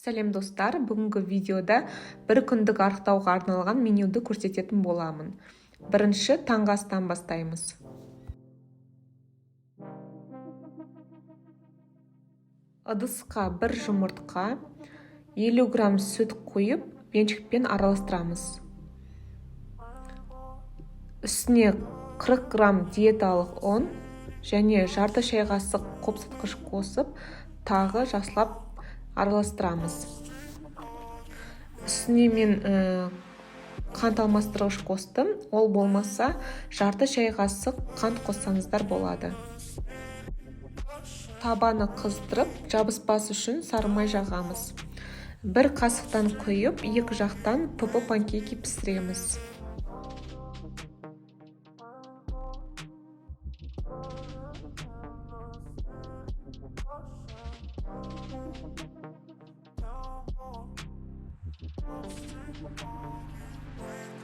Сәлем достар, бүгінгі видеода бір күндік арықтауға арналған менюді көрсететін боламын. Бірінші таңғы астан бастаймыз. Ыдысқа бір жұмыртқа, 50 грамм сүт қойып, бенчикпен араластырамыз. Үстіне 40 грамм диеталық ұн және жарты шай қасық қопсытқыш қосып, тағы жақсылап араластырамыз. Үстіне мен қант алмастырғыш қостым, ол болмаса жарты шай қасық қант қоссаңыздар болады. Табаны қыздырып, жабыспас үшін сары май жағамыз. Бір қасықтан құйып, екі жақтан пупы панкейки пісіреміз.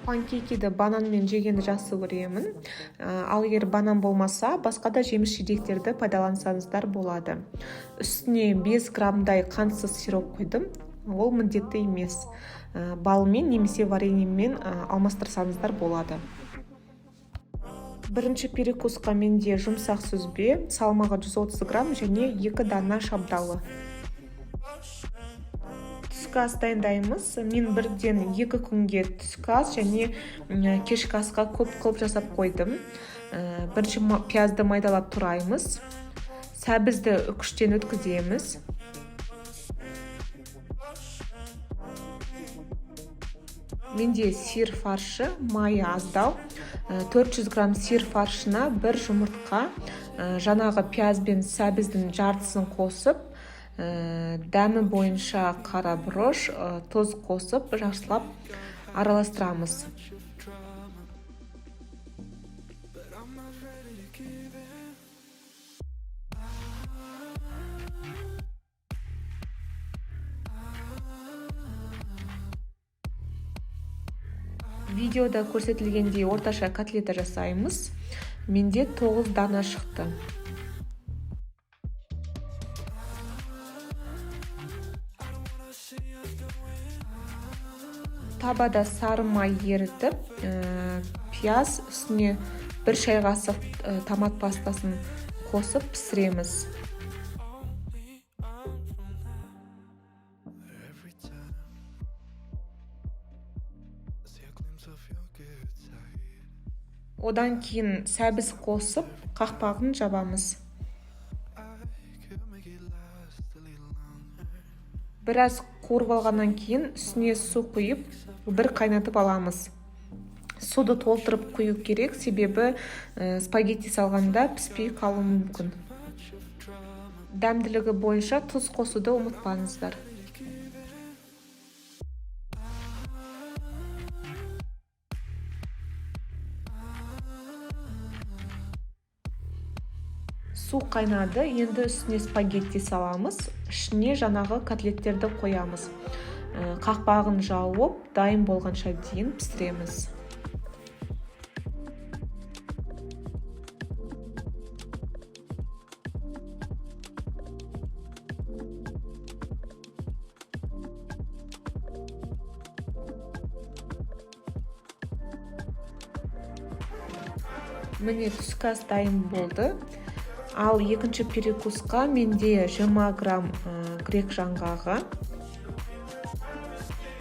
Панкейкиді бананмен жегенді жақсы көремін. Ал егер банан болмаса, басқа да жеміс жидектерді пайдалансаңыздар болады. Үстіне 5 граммдай қантсыз сироп қойдым. Ол міндетті емес. Балмен немесе вареньемен алмастырсаңыздар болады. Бірінші перекусқа менде жұмсақ сүзбе, салмағы 130 грамм және 2 дана шабдалы. Түскі ас дайындаймыз. Мен бірден 2 күнге түскі ас және кешкі асқа көп қылып жасап қойдым. Бірінші пиязды майдалап тураймыз. Сәбізді үкіштен өткіземіз. Менде сиыр фаршы, майы аздау. 400 грамм сиыр фаршына бір жұмыртқа, жаңағы пияз бен сәбіздің жартысын қосып, дәмі бойынша қара бұрыш, тұз қосып, жақсылап араластырамыз. Видеода көрсетілгендей орташа котлета жасаймыз. Менде 9 дана шықты. Табада сары май ерітіп, пияз, үстіне бір шай қасық томат пастасын қосып пісіреміз. Одан кейін сәбіз қосып, қақпағын жабамыз. Біраз қуырып алғаннан кейін үстіне су құйып, бір қайнатып аламыз. Суды толтырып құю керек, себебі спагетти салғанда піспей қалуы мүмкін. Дәмділігі бойынша тұз қосуды ұмытпаңыздар. Су қайнады, енді үстіне спагетти саламыз, ішіне жаңағы котлеттерді қоямыз. Қақпағын жауып, дайын болғанша дейін пісіреміз. Міне түскі ас дайын болды. Ал екінші перекусқа менде 20 грамм грек жаңғағы.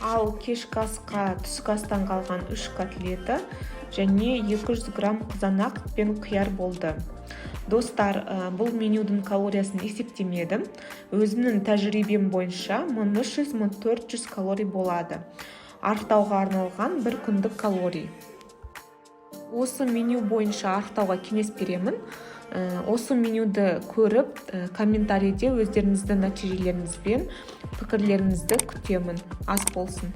Ал кешкі асқа түскі астан қалған 3 котлета және 200 грамм қызанақ пен қияр болды. Достар, бұл менюдің калориясын есептемедім. Өзімнің тәжірибем бойынша 1300-1400 калорий болады. Арықтауға арналған бір күндік калорий. Осы меню бойынша арықтауға кеңес беремін. Осы менюді көріп, комментарийде өздеріңіздің нәтижелеріңізбен пікірлеріңізді күтемін. Ас болсын.